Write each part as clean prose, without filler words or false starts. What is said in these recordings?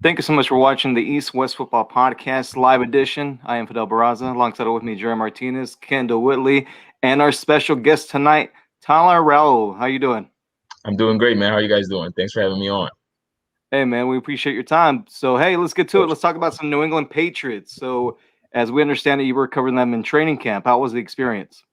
Thank you so much for watching the East West Football Podcast live edition. I am Fidel Barraza, alongside with me, Jerry Martinez, Kendall Whitley, and our special guest tonight, Talha Roa. How you doing? I'm doing great, man. How are you guys doing? Thanks for having me on. Hey, man, we appreciate your time. So, hey, let's get to it. Let's talk about some New England Patriots. So, as we understand it, you were covering them in training camp. How was the experience?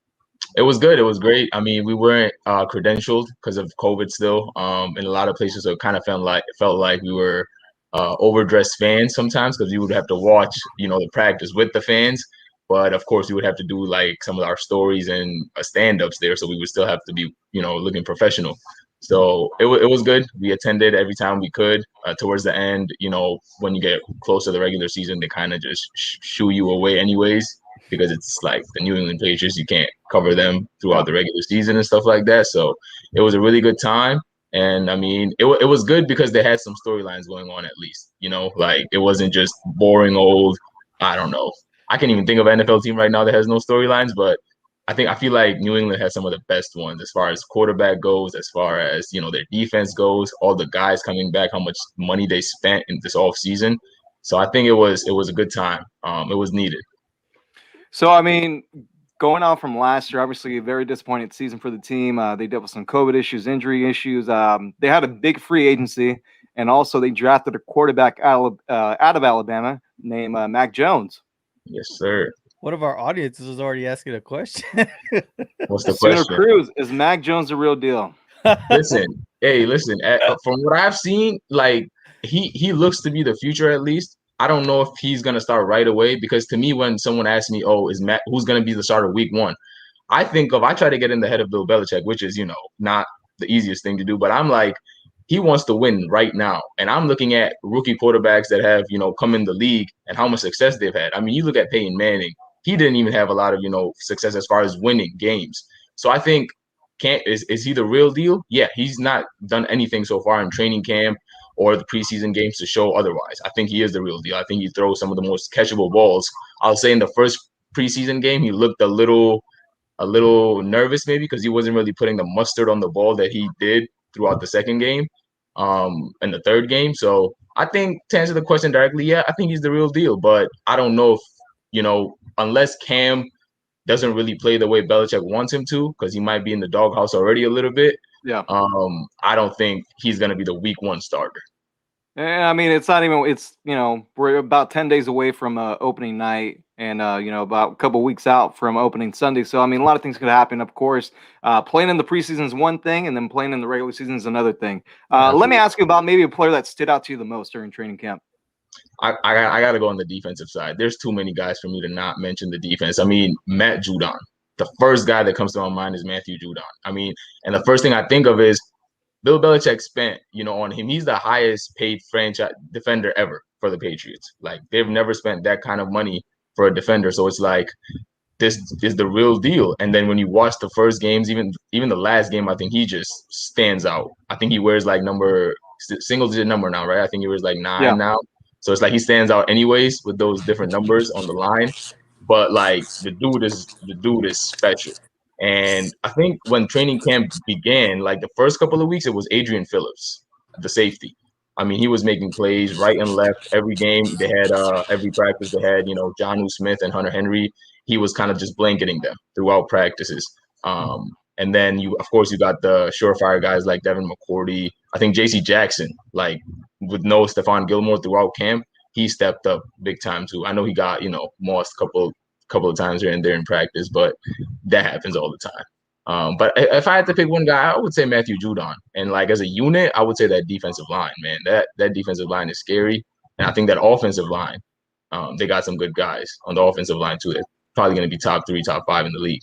It was good. It was great. I mean, we weren't credentialed because of COVID still. In a lot of places, it kind of felt like we were overdressed fans sometimes because we would have to watch, the practice with the fans. But of course, we would have to do like some of our stories and stand-ups there, so we would still have to be, looking professional. So it was good. We attended every time we could. Towards the end, when you get close to the regular season, they kind of just shoo you away anyways because it's like the New England Patriots. You can't cover them throughout the regular season and stuff like that. So it was a really good time. And I mean, it was good because they had some storylines going on at least, like it wasn't just boring old, I don't know. I can't even think of an NFL team right now that has no storylines, but I feel like New England has some of the best ones as far as quarterback goes, as far as, their defense goes, all the guys coming back, how much money they spent in this off season. So I think it was a good time. It was needed. So, I mean, going on from last year, obviously a very disappointing season for the team. They dealt with some COVID issues, injury issues. They had a big free agency, and also they drafted a quarterback out of Alabama named Mac Jones. Yes, sir. One of our audiences is already asking a question. What's the Sooner question? Cruz, is Mac Jones the real deal? Listen, from what I've seen, like he looks to be the future at least. I don't know if he's gonna start right away because to me, when someone asks me, "Oh, is Matt who's gonna be the starter week one?" I try to get in the head of Bill Belichick, which is not the easiest thing to do, but I'm like, he wants to win right now, and I'm looking at rookie quarterbacks that have come in the league and how much success they've had. I mean, you look at Peyton Manning; he didn't even have a lot of success as far as winning games. So I think is he the real deal? Yeah, he's not done anything so far in training camp or the preseason games to show otherwise. I think he is the real deal. I think he throws some of the most catchable balls. I'll say in the first preseason game, he looked a little nervous maybe because he wasn't really putting the mustard on the ball that he did throughout the second game, and the third game. So I think to answer the question directly, yeah, I think he's the real deal. But I don't know if, unless Cam doesn't really play the way Belichick wants him to, because he might be in the doghouse already a little bit. Yeah. I don't think he's going to be the week one starter. I mean, it's not even. It's we're about 10 days away from opening night, and about a couple weeks out from opening Sunday. So I mean, a lot of things could happen. Of course, playing in the preseason is one thing, and then playing in the regular season is another thing. Let me ask you about maybe a player that stood out to you the most during training camp. I got to go on the defensive side. There's too many guys for me to not mention the defense. I mean, Matt Judon. The first guy that comes to my mind is Matthew Judon. I mean, and the first thing I think of is Bill Belichick spent, on him. He's the highest paid franchise defender ever for the Patriots. Like, they've never spent that kind of money for a defender. So it's like, this is the real deal. And then when you watch the first games, even the last game, I think he just stands out. I think he wears like single digit number now, right? I think he wears like 9 now. So it's like he stands out anyways with those different numbers on the line. But like the dude is special. And I think when training camp began, like the first couple of weeks, it was Adrian Phillips, the safety. I mean, he was making plays right and left every game. They had every practice they had, Jonnu Smith and Hunter Henry. He was kind of just blanketing them throughout practices. And then you got the surefire guys like Devin McCourty. I think J.C. Jackson, like with no Stephon Gilmore throughout camp, he stepped up big time too. I know he got mossed a couple of times here and there in practice, but that happens all the time. But if I had to pick one guy, I would say Matthew Judon. And like as a unit, I would say that defensive line, man. That defensive line is scary, and I think that offensive line, they got some good guys on the offensive line too. They're probably going to be top 3, top 5 in the league.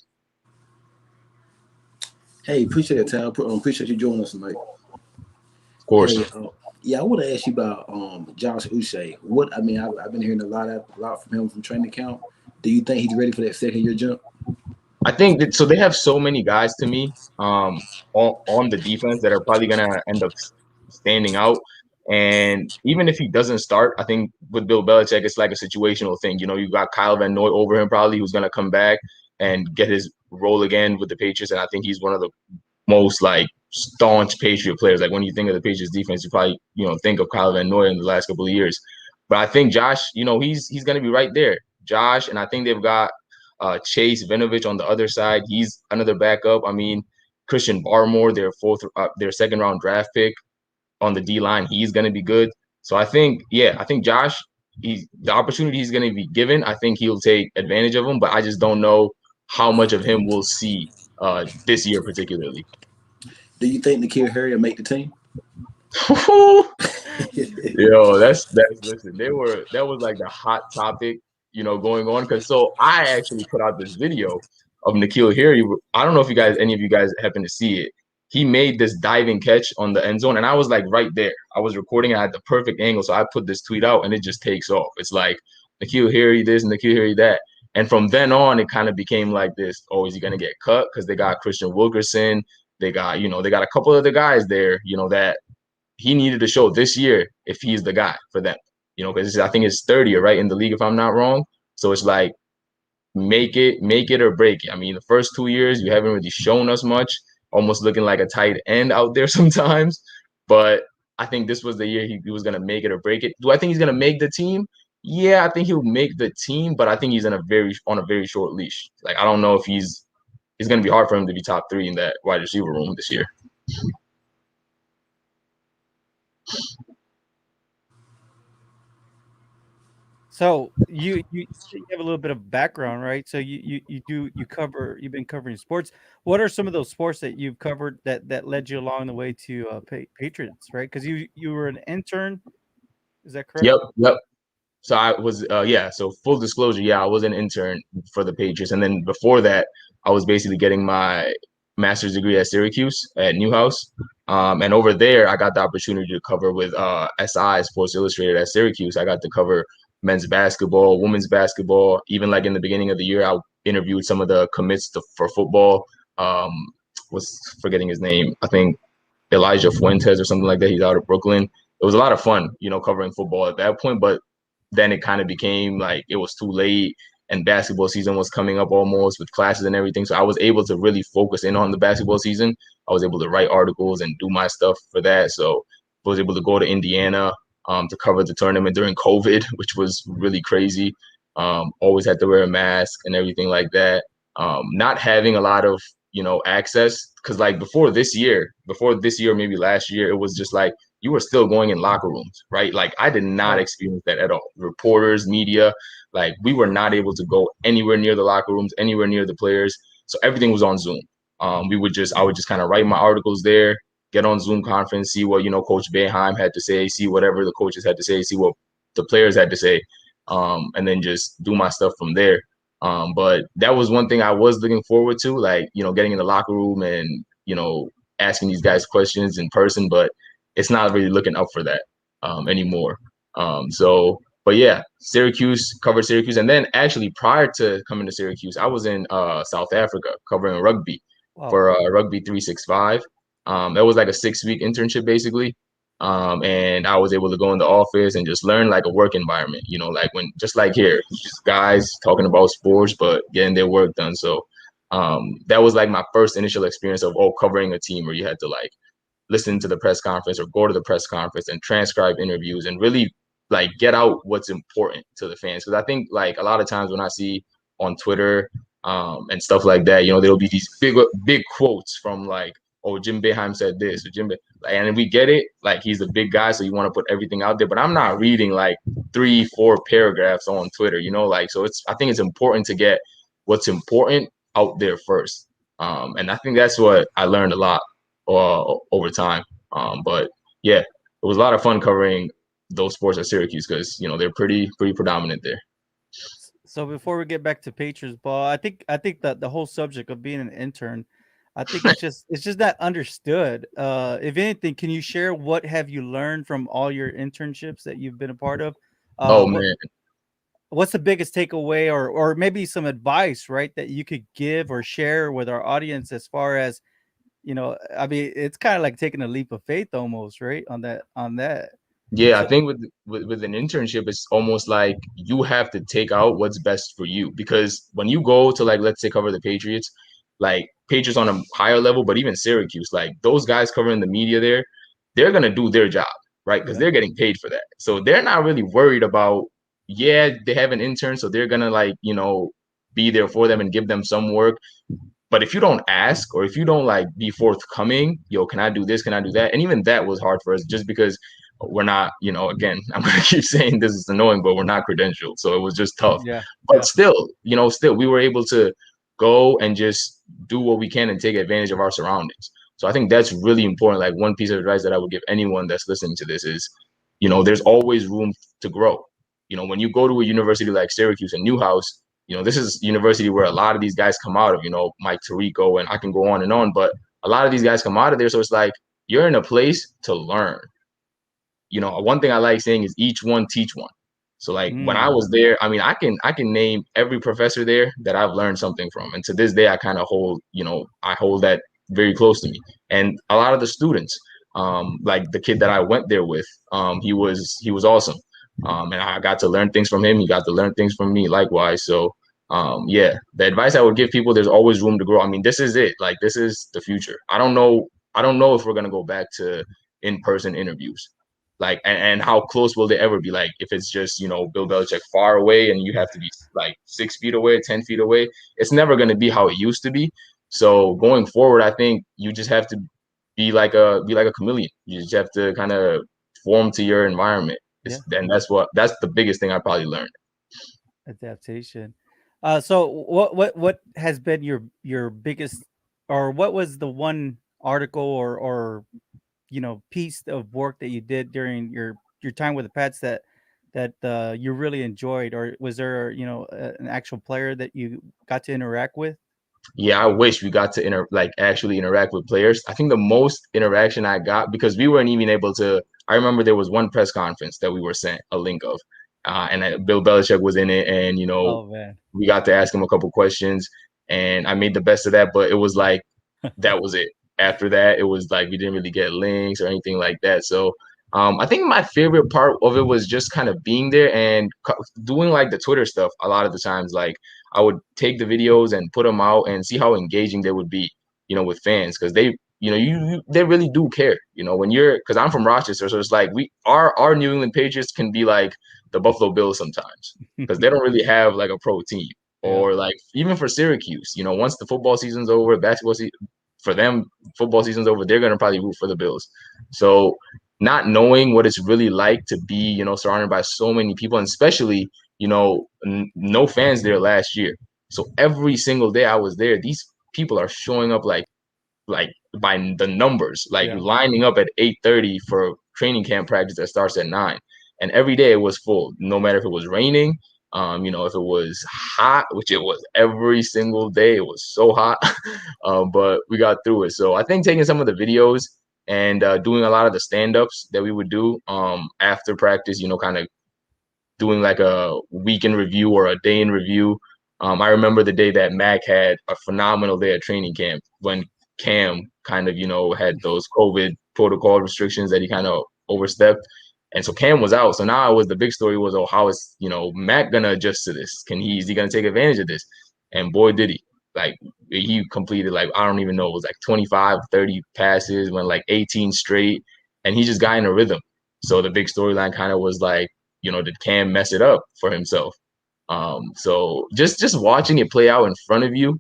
Hey, appreciate it, Tal. Appreciate you joining us tonight. Of course. Hey, I want to ask you about Josh Uche. I've been hearing a lot from him from training camp. Do you think he's ready for that second year jump? I think that, so they have so many guys to me on the defense that are probably going to end up standing out. And even if he doesn't start, I think with Bill Belichick, it's like a situational thing. You got Kyle Van Noy over him probably, who's going to come back and get his role again with the Patriots. And I think he's one of the most like staunch Patriot players. Like when you think of the Patriots defense, you probably, think of Kyle Van Noy in the last couple of years. But I think Josh, he's going to be right there. Josh, and I think they've got Chase Vinovich on the other side. He's another backup. I mean, Christian Barmore, their second round draft pick on the D line, he's going to be good. So I think Josh, the opportunity he's going to be given, I think he'll take advantage of him. But I just don't know how much of him we'll see this year particularly. Do you think N'Keal Harry will make the team? Yo, that's listen. That was like the hot topic, going on. Because so I actually put out this video of N'Keal Harry. I don't know if any of you guys happen to see it. He made this diving catch on the end zone, and I was like right there. I was recording. I had the perfect angle, so I put this tweet out, and it just takes off. It's like N'Keal Harry this, N'Keal Harry that. And from then on, it kind of became like this. Oh, is he gonna get cut? Because they got Christian Wilkerson. They got a couple of the guys there, that he needed to show this year if he's the guy for them, because I think it's 30th, right, in the league, if I'm not wrong. So it's like, make it or break it. I mean, the first 2 years, you haven't really shown us much, almost looking like a tight end out there sometimes. But I think this was the year he was going to make it or break it. Do I think he's going to make the team? Yeah, I think he'll make the team, but I think he's on a very short leash. Like, I don't know if it's going to be hard for him to be top 3 in that wide receiver room this year. So you have a little bit of background, right? So you've been covering sports. What are some of those sports that you've covered that led you along the way to Patriots, right? Because you were an intern, is that correct? Yep. So I was, so full disclosure, I was an intern for the Patriots. And then before that, I was basically getting my master's degree at Syracuse at Newhouse. And over there, I got the opportunity to cover with SI, Sports Illustrated at Syracuse. I got to cover men's basketball, women's basketball. Even like in the beginning of the year, I interviewed some of the commits for football. Was forgetting his name. I think Elijah Fuentes or something like that. He's out of Brooklyn. It was a lot of fun, covering football at that point. But then it kind of became like it was too late and basketball season was coming up almost with classes and everything. So I was able to really focus in on the basketball season. I was able to write articles and do my stuff for that. So I was able to go to Indiana to cover the tournament during COVID, which was really crazy. Always had to wear a mask and everything like that. Not having a lot of, access, because like before this year, maybe last year, it was just like you were still going in locker rooms, right? Like I did not experience that at all. Reporters, media, like we were not able to go anywhere near the locker rooms, anywhere near the players. So everything was on Zoom. I would just kind of write my articles there, get on Zoom conference, see what, Coach Boeheim had to say, see whatever the coaches had to say, see what the players had to say, and then just do my stuff from there. But that was one thing I was looking forward to, like, getting in the locker room and, asking these guys questions in person, but it's not really looking up for that anymore. But yeah, covered Syracuse. And then actually prior to coming to Syracuse, I was in South Africa covering rugby for Rugby 365. That was like a 6-week internship basically. And I was able to go in the office and just learn like a work environment, like just like here, just guys talking about sports, but getting their work done. So that was like my first initial experience of covering a team where you had to like listen to the press conference or go to the press conference and transcribe interviews and really like get out what's important to the fans. Because I think like a lot of times when I see on Twitter and stuff like that, there'll be these big quotes from like, oh, Jim Boeheim said this, or and we get it, like he's a big guy, so you want to put everything out there. But I'm not reading like 3-4 paragraphs on Twitter, so I think it's important to get what's important out there first. And I think that's what I learned a lot over time. But yeah, it was a lot of fun covering those sports at Syracuse because they're pretty predominant there. So before we get back to Patriots ball, I think that the whole subject of being an intern, I think it's just not understood. If anything, can you share what have you learned from all your internships that you've been a part of? Man. What's the biggest takeaway or maybe some advice, right, that you could give or share with our audience as far as, I mean, it's kind of like taking a leap of faith almost, right? On that. Yeah, so I think with an internship, it's almost like you have to take out what's best for you, because when you go to like, let's say, cover the Patriots, like Patriots on a higher level, but even Syracuse, like those guys covering the media there, they're gonna do their job, right? Because they're getting paid for that. So they're not really worried about, yeah, they have an intern, so they're gonna like, be there for them and give them some work. But if you don't ask, or if you don't like be forthcoming, yo, can I do this? Can I do that? And even that was hard for us just because we're not, again, I'm gonna keep saying this is annoying, but we're not credentialed. So it was just tough. Yeah. But still, still we were able to go and just do what we can and take advantage of our surroundings. So I think that's really important. Like one piece of advice that I would give anyone that's listening to this is, there's always room to grow. When you go to a university like Syracuse and Newhouse, this is university where a lot of these guys come out of, Mike Tirico, and I can go on and on, but a lot of these guys come out of there. So it's like, you're in a place to learn. One thing I like saying is each one teach one. So like when I was there, I mean, I can name every professor there that I've learned something from. And to this day, I kind of hold, I hold that very close to me. And a lot of the students, like the kid that I went there with, he was awesome. And I got to learn things from him. He got to learn things from me likewise. So yeah, the advice I would give people, there's always room to grow. I mean, this is it. Like, this is the future. I don't know if we're going to go back to in-person interviews. Like, and how close will they ever be? Like, if it's just, Bill Belichick far away and you have to be like 6 feet away, 10 feet away, it's never going to be how it used to be. So going forward, I think you just have to be like a chameleon. You just have to kind of form to your environment. And that's the biggest thing I probably learned. Adaptation. So what has been your biggest, or what was the one article or piece of work that you did during your time with the Pats that you really enjoyed? Or was there an actual player that you got to interact with? Yeah, I wish we got to actually interact with players. I think the most interaction I got, because we weren't even able to, I remember there was one press conference that we were sent a link of, and Bill Belichick was in it, and we got to ask him a couple questions, and I made the best of that. But it was like that was it. After that, it was like we didn't really get links or anything like that. So I think my favorite part of it was just kind of being there and doing like the Twitter stuff. A lot of the times, like I would take the videos and put them out and see how engaging they would be, with fans, because they, they really do care. When because I'm from Rochester, so it's like our New England Patriots can be like the Buffalo Bills sometimes, because they don't really have like a pro team. Or like even for Syracuse, once the football season's over, basketball season, for them, football season's over, they're going to probably root for the Bills. So not knowing what it's really like to be, surrounded by so many people, and especially, no fans there last year. So every single day I was there, these people are showing up like by the numbers, lining up at 8:30 for training camp practice that starts at 9. And every day it was full, no matter if it was raining, if it was hot, which it was every single day, it was so hot, but we got through it. So I think taking some of the videos and doing a lot of the stand-ups that we would do after practice, kind of doing like a week in review or a day in review. I remember the day that Mac had a phenomenal day at training camp when Cam kind of, had those COVID protocol restrictions that he kind of overstepped. And so Cam was out. So now the big story was, how is, Mac going to adjust to this? Is he going to take advantage of this? And boy, did he. Like, he completed, like, I don't even know, it was like 25, 30 passes, went like 18 straight, and he just got in a rhythm. So the big storyline kind of was like, did Cam mess it up for himself? So just watching it play out in front of you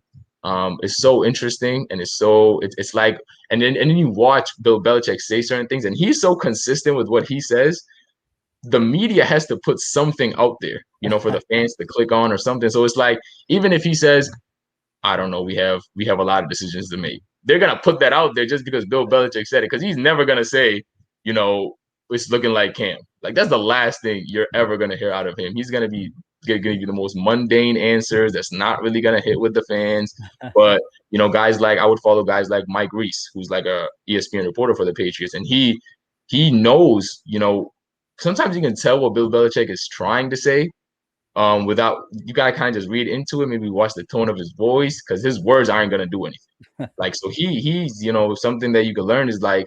is so interesting, and it's like, and then you watch Bill Belichick say certain things, and he's so consistent with what he says. The media has to put something out there, for the fans to click on or something. So it's like, even if he says, I don't know, we have a lot of decisions to make, they're gonna put that out there just because Bill Belichick said it, because he's never gonna say, it's looking like Cam. Like, that's the last thing you're ever gonna hear out of him. He's gonna give you the most mundane answers that's not really gonna hit with the fans. But guys like, I would follow guys like Mike Reese, who's like a ESPN reporter for the Patriots, and he knows, sometimes you can tell what Bill Belichick is trying to say. Without, you gotta kind of just read into it, maybe watch the tone of his voice, because his words aren't gonna do anything. Like, so he's something that you can learn is like,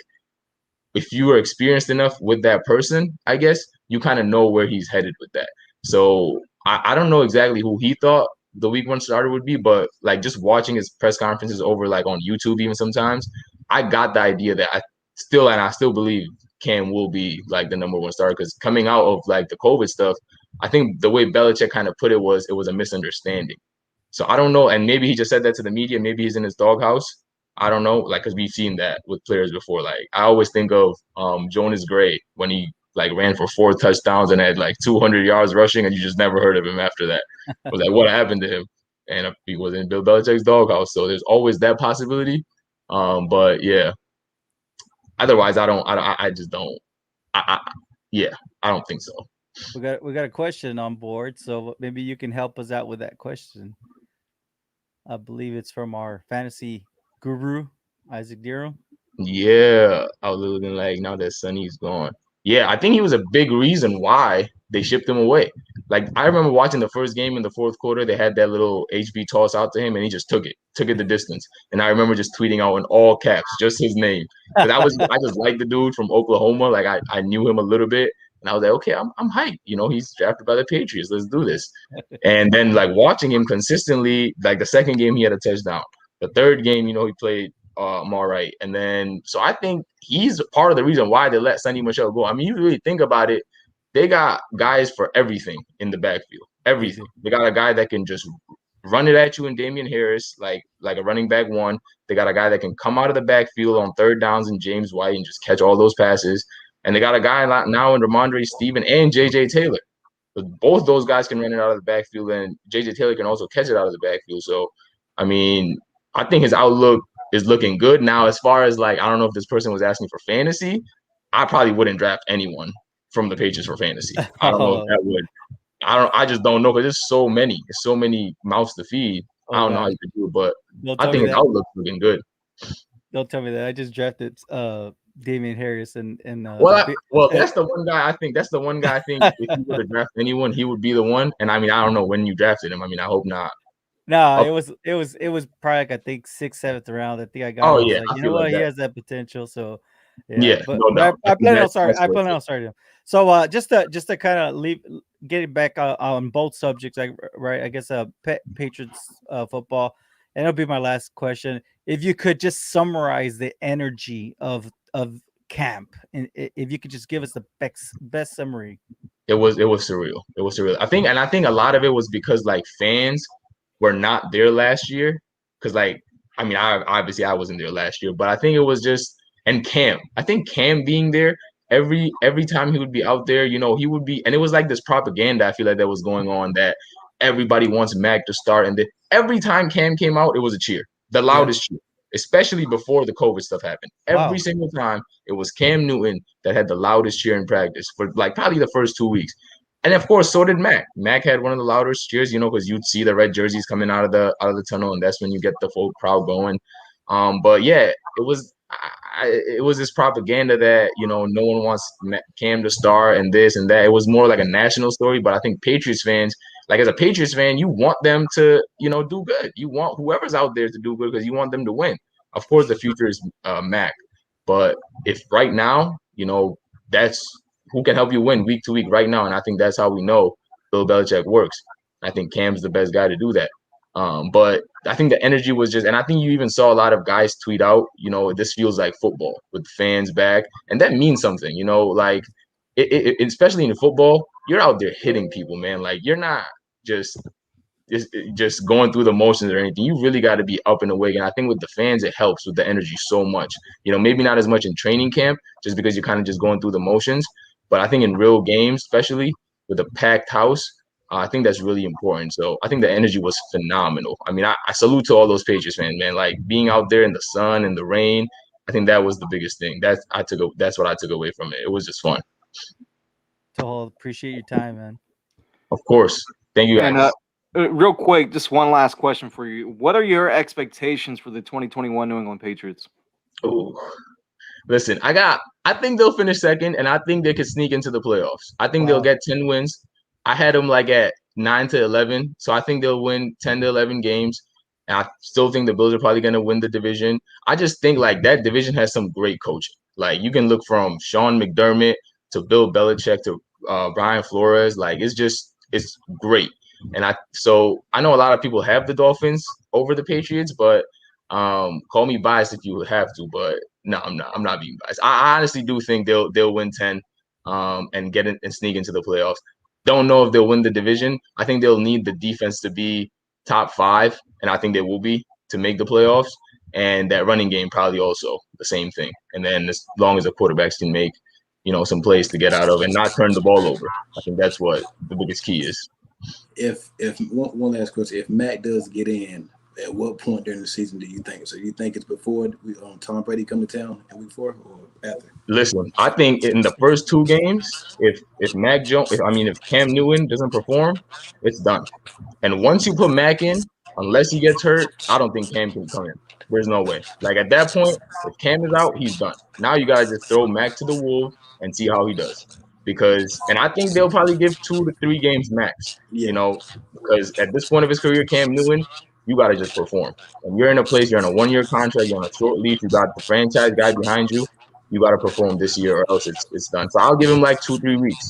if you are experienced enough with that person, I guess you kind of know where he's headed with that. So I don't know exactly who he thought the week one starter would be, but like just watching his press conferences over like on YouTube even sometimes, I got the idea that I still believe Cam will be like the number one starter, because coming out of like the COVID stuff, I think the way Belichick kind of put it was a misunderstanding. So I don't know, and maybe he just said that to the media. Maybe he's in his doghouse. I don't know, like, because we've seen that with players before. Like, I always think of Jonas Gray when he like ran for 4 touchdowns and had like 200 yards rushing, and you just never heard of him after that. It was like, what happened to him? And he was in Bill Belichick's doghouse. So there's always that possibility. But yeah, otherwise, I just don't. Yeah, I don't think so. We got a question on board, so maybe you can help us out with that question. I believe it's from our fantasy guru, Isaac Diro. Yeah, I was looking like now that Sonny's gone. Yeah, I think he was a big reason why they shipped him away. Like, I remember watching the first game in the fourth quarter. They had that little HB toss out to him, and he just took it the distance. And I remember just tweeting out in all caps just his name, because I just liked the dude from Oklahoma. Like, I knew him a little bit, and I was like, okay, I'm hyped. You know, he's drafted by the Patriots. Let's do this. And then like watching him consistently, like the second game he had a touchdown. The third game, you know, he played I'm all right. And then, so I think he's part of the reason why they let Sonny Michel go. I mean, you really think about it, they got guys for everything in the backfield. Everything. They got a guy that can just run it at you in Damian Harris, like a running back one. They got a guy that can come out of the backfield on third downs in James White and just catch all those passes. And they got a guy now in Ramondre Steven and JJ Taylor. But both those guys can run it out of the backfield, and JJ Taylor can also catch it out of the backfield. So, I mean, I think his outlook is looking good. Now, as far as like, I don't know if this person was asking for fantasy, I probably wouldn't draft anyone from the Patriots for fantasy. I don't know if that would. I just don't know, because there's so many mouths to feed. I don't know how you can do it, but I think his outlook's looking good. Don't tell me that. I just drafted Damian Harris and well, that's the one guy I think. That's the one guy I think if you were to draft anyone, he would be the one. And I mean, I don't know when you drafted him. I mean, I hope not. No, it was probably like, I think 6th, 7th round. I think I got. Oh yeah, like, you know what? He has that potential. So yeah, but, no doubt. I plan on starting him. So just to kind of get it back on both subjects, like, right? I guess Patriots football, and it'll be my last question. If you could just summarize the energy of camp, and if you could just give us the best summary. It was surreal. It was surreal. I think a lot of it was because like fans were not there last year, because like, I mean, I wasn't there last year, but I think it was just, and Cam. I think Cam being there every time he would be out there, you know, he would be, and it was like this propaganda I feel like that was going on, that everybody wants Mac to start, and then every time Cam came out, it was a cheer, the loudest cheer, especially before the COVID stuff happened. Every single time, it was Cam Newton that had the loudest cheer in practice for like probably the first 2 weeks. And of course, so did Mac. Mac had one of the loudest cheers, you know, because you'd see the red jerseys coming out of the tunnel, and that's when you get the full crowd going. But yeah, it was this propaganda that, you know, no one wants Cam to start and this and that. It was more like a national story. But I think Patriots fans, like, as a Patriots fan, you want them to, you know, do good. You want whoever's out there to do good, because you want them to win. Of course, the future is Mac. But if right now, you know, that's who can help you win week to week right now. And I think that's how we know Bill Belichick works. I think Cam's the best guy to do that. But I think the energy was just, and I think you even saw a lot of guys tweet out, you know, this feels like football with fans back. And that means something, you know, like especially in football, you're out there hitting people, man. Like, you're not just going through the motions or anything. You really got to be up and awake. And I think with the fans, it helps with the energy so much. You know, maybe not as much in training camp, just because you're kind of just going through the motions. But I think in real games, especially with a packed house, I think that's really important. So I think the energy was phenomenal. I mean, I salute to all those Patriots fans, man. Like, being out there in the sun and the rain, I think that was the biggest thing. That's what I took away from it. It was just fun. Talha, appreciate your time, man. Of course. Thank you, guys. And real quick, just one last question for you. What are your expectations for the 2021 New England Patriots? Oh, listen, I think they'll finish second, and I think they could sneak into the playoffs. I think they'll get 10 wins. I had them like at 9 to 11, so I think they'll win 10 to 11 games. And I still think the Bills are probably going to win the division. I just think like that division has some great coaching. Like, you can look from Sean McDermott to Bill Belichick to Brian Flores. Like, it's great. And so I know a lot of people have the Dolphins over the Patriots, but call me biased if you have to, but no, I'm not. I'm not being biased. I honestly do think they'll win 10 and get in and sneak into the playoffs. Don't know if they'll win the division. I think they'll need the defense to be top 5, and I think they will be to make the playoffs. And that running game probably also the same thing. And then as long as the quarterbacks can make, some plays to get out of and not turn the ball over. I think that's what the biggest key is. If one last question, if Mac does get in, at what point during the season do you think? So you think it's before Tom Brady come to town in week 4 or after? Listen, I think in the first 2 games, if Cam Newton doesn't perform, it's done. And once you put Mac in, unless he gets hurt, I don't think Cam can come in. There's no way. Like at that point, if Cam is out, he's done. Now you gotta just throw Mac to the wolves and see how he does. And I think they'll probably give 2 to 3 games max. Because at this point of his career, Cam Newton, you gotta just perform. And you're in a place, you're on a 1-year contract, you're on a short leash, you got the franchise guy behind you. You gotta perform this year, or else it's done. So I'll give him like 2-3 weeks.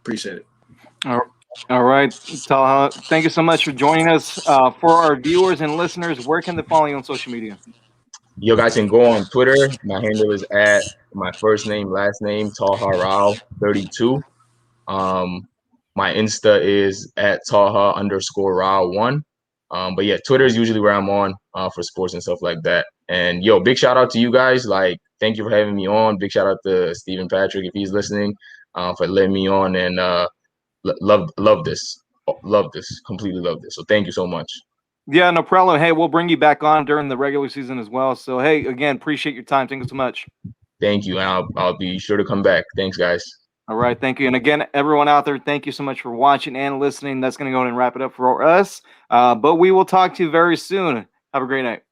Appreciate it. All right, Talha, thank you so much for joining us. For our viewers and listeners, where can they follow you on social media? You guys can go on Twitter. My handle is at my first name, last name, Talha Roa 32. My Insta is at Talha_Roa1. But yeah, Twitter is usually where I'm on for sports and stuff like that. And big shout out to you guys. Like, thank you for having me on. Big shout out to Stephen Patrick if he's listening, for letting me on, and love this, completely love this. So thank you so much. Yeah, no problem. Hey, we'll bring you back on during the regular season as well. So hey, again, appreciate your time. Thank you so much. Thank you, and I'll be sure to come back. Thanks, guys. All right, thank you. And again, everyone out there, thank you so much for watching and listening. That's going to go ahead and wrap it up for us. But we will talk to you very soon. Have a great night.